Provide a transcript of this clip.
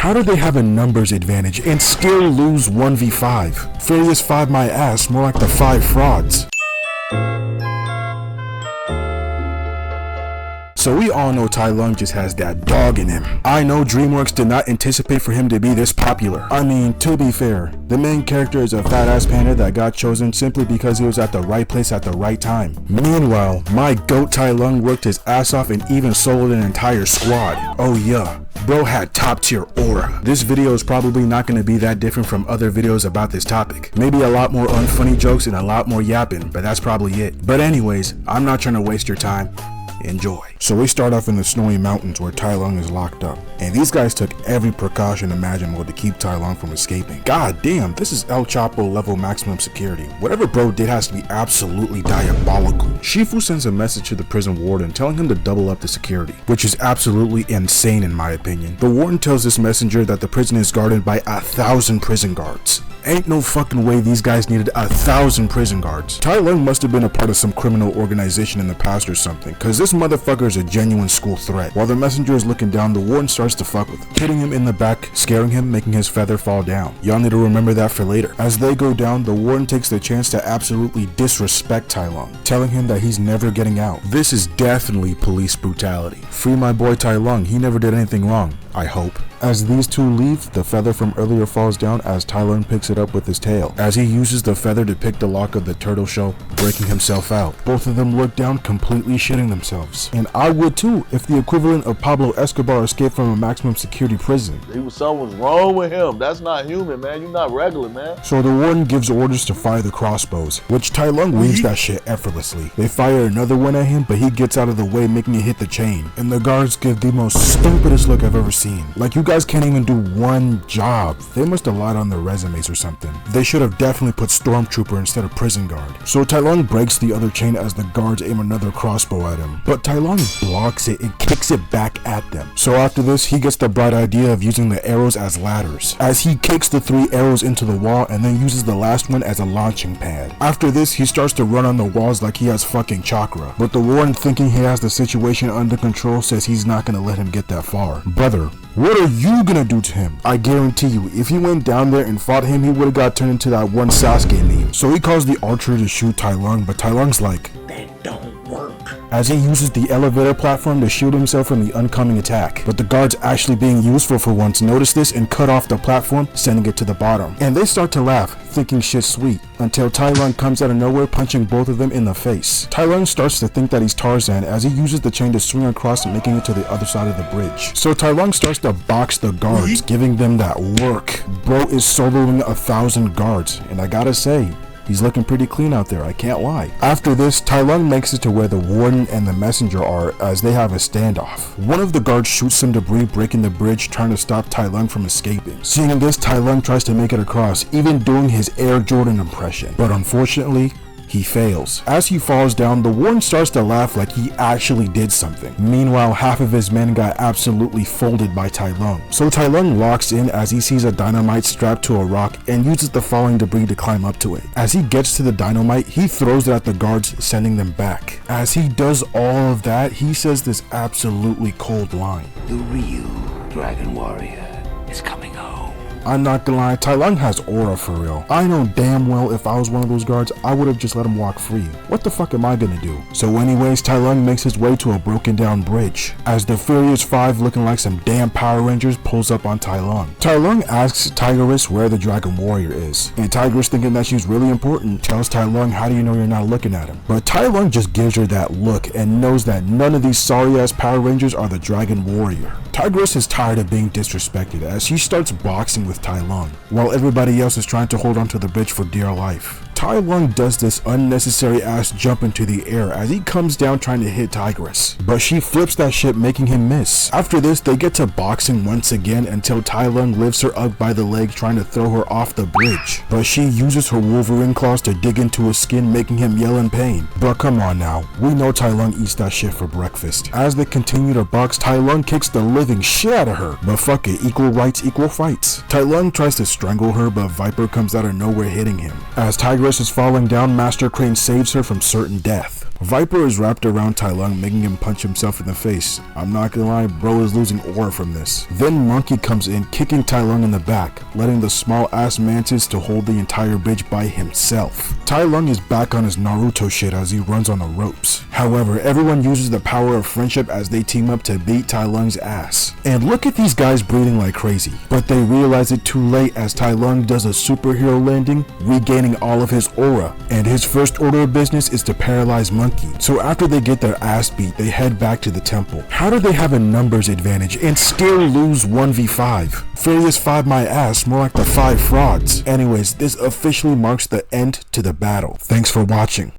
How do they have a numbers advantage and still lose 1v5? Furious 5 my ass, more like the 5 frauds. So we all know Tai Lung just has that dog in him. I know DreamWorks did not anticipate for him to be this popular. I mean, to be fair, the main character is a fat ass panda that got chosen simply because he was at the right place at the right time. Meanwhile, my goat Tai Lung worked his ass off and even soloed an entire squad. Oh yeah. Bro had top tier aura. This video is probably not going to be that different from other videos about this topic. Maybe a lot more unfunny jokes and a lot more yapping, but that's probably it. But anyways, I'm not trying to waste your time. Enjoy. So we start off in the snowy mountains where Tai Lung is locked up, and these guys took every precaution imaginable to keep Tai Lung from escaping. God damn, this is El Chapo level maximum security. Whatever bro did has to be absolutely diabolical. Shifu sends a message to the prison warden telling him to double up the security, which is absolutely insane in my opinion. The warden tells this messenger that the prison is guarded by 1,000 prison guards. Ain't no fucking way these guys needed 1,000 prison guards. Tai Lung must have been a part of some criminal organization in the past or something, cause this motherfucker is a genuine school threat. While the messenger is looking down, the warden starts to fuck with him, hitting him in the back, scaring him, making his feather fall down. Y'all need to remember that for later. As they go down, the warden takes the chance to absolutely disrespect Tai Lung, telling him that he's never getting out. This is definitely police brutality. Free my boy Tai Lung, he never did anything wrong, I hope. As these two leave, the feather from earlier falls down as Tai Lung picks it up with his tail. As he uses the feather to pick the lock of the turtle shell, breaking himself out. Both of them look down, completely shitting themselves. And I would too, if the equivalent of Pablo Escobar escaped from a maximum security prison. Something's wrong with him. That's not human, man. You're not regular, man. So the warden gives orders to fire the crossbows, which Tai Lung weaves that shit effortlessly. They fire another one at him, but he gets out of the way, making it hit the chain. And the guards give the most stupidest look I've ever seen. Like, you guys can't even do one job. They must have lied on their resumes or something. They should have definitely put stormtrooper instead of prison guard. So Tai Lung breaks the other chain as the guards aim another crossbow at him. But Tai Lung blocks it and kicks it back at them. So after this, he gets the bright idea of using the arrows as ladders, as he kicks the 3 arrows into the wall and then uses the last one as a launching pad. After this, he starts to run on the walls like he has fucking chakra. But the warden, thinking he has the situation under control, says he's not gonna let him get that far. Brother, what are you gonna do to him? I guarantee you, if he went down there and fought him, he would have got turned into that one Sasuke meme. So he calls the archer to shoot Tai Lung, but Tai Lung's like, that don't work. As he uses the elevator platform to shield himself from the oncoming attack. But the guards actually being useful for once notice this and cut off the platform, sending it to the bottom. And they start to laugh, thinking shit's sweet, until Tai Lung comes out of nowhere, punching both of them in the face. Tai Lung starts to think that he's Tarzan as he uses the chain to swing across, making it to the other side of the bridge. So Tai Lung starts to box the guards, giving them that work. Bro is soloing 1,000 guards, and I gotta say, he's looking pretty clean out there, I can't lie. After this, Tai Lung makes it to where the warden and the messenger are as they have a standoff. One of the guards shoots some debris, breaking the bridge, trying to stop Tai Lung from escaping. Seeing this, Tai Lung tries to make it across, even doing his Air Jordan impression. But unfortunately, he fails. As he falls down, the warden starts to laugh like he actually did something. Meanwhile, half of his men got absolutely folded by Tai Lung. So Tai Lung locks in as he sees a dynamite strapped to a rock and uses the falling debris to climb up to it. As he gets to the dynamite, he throws it at the guards, sending them back. As he does all of that, he says this absolutely cold line. The real Dragon Warrior is coming home. I'm not gonna lie, Tai Lung has aura for real. I know damn well if I was one of those guards, I would have just let him walk free. What the fuck am I gonna do? So anyways, Tai Lung makes his way to a broken down bridge, as the Furious 5, looking like some damn Power Rangers, pulls up on Tai Lung. Tai Lung asks Tigress where the Dragon Warrior is, and Tigress, thinking that she's really important, tells Tai Lung, how do you know you're not looking at him? But Tai Lung just gives her that look and knows that none of these sorry ass Power Rangers are the Dragon Warrior. Tigress is tired of being disrespected as she starts boxing with Tai Lung, while everybody else is trying to hold onto the bridge for dear life. Tai Lung does this unnecessary ass jump into the air as he comes down trying to hit Tigress, but she flips that shit, making him miss. After this, they get to boxing once again until Tai Lung lifts her up by the leg, trying to throw her off the bridge, but she uses her Wolverine claws to dig into his skin, making him yell in pain. But come on now, we know Tai Lung eats that shit for breakfast. As they continue to box, Tai Lung kicks the living shit out of her, but fuck it, equal rights, equal fights. Tai Lung tries to strangle her, but Viper comes out of nowhere, hitting him. As Tigress is falling down, Master Crane saves her from certain death. Viper is wrapped around Tai Lung, making him punch himself in the face. I'm not gonna lie, bro is losing aura from this. Then Monkey comes in, kicking Tai Lung in the back, letting the small ass mantis to hold the entire bitch by himself. Tai Lung is back on his Naruto shit as he runs on the ropes. However, everyone uses the power of friendship as they team up to beat Tai Lung's ass. And look at these guys breathing like crazy. But they realize it too late as Tai Lung does a superhero landing, regaining all of his aura. And his first order of business is to paralyze Monkey. So after they get their ass beat, they head back to the temple. How do they have a numbers advantage and still lose 1v5? Furious 5 my ass, more like the 5 frauds. Anyways, this officially marks the end to the battle. Thanks for watching.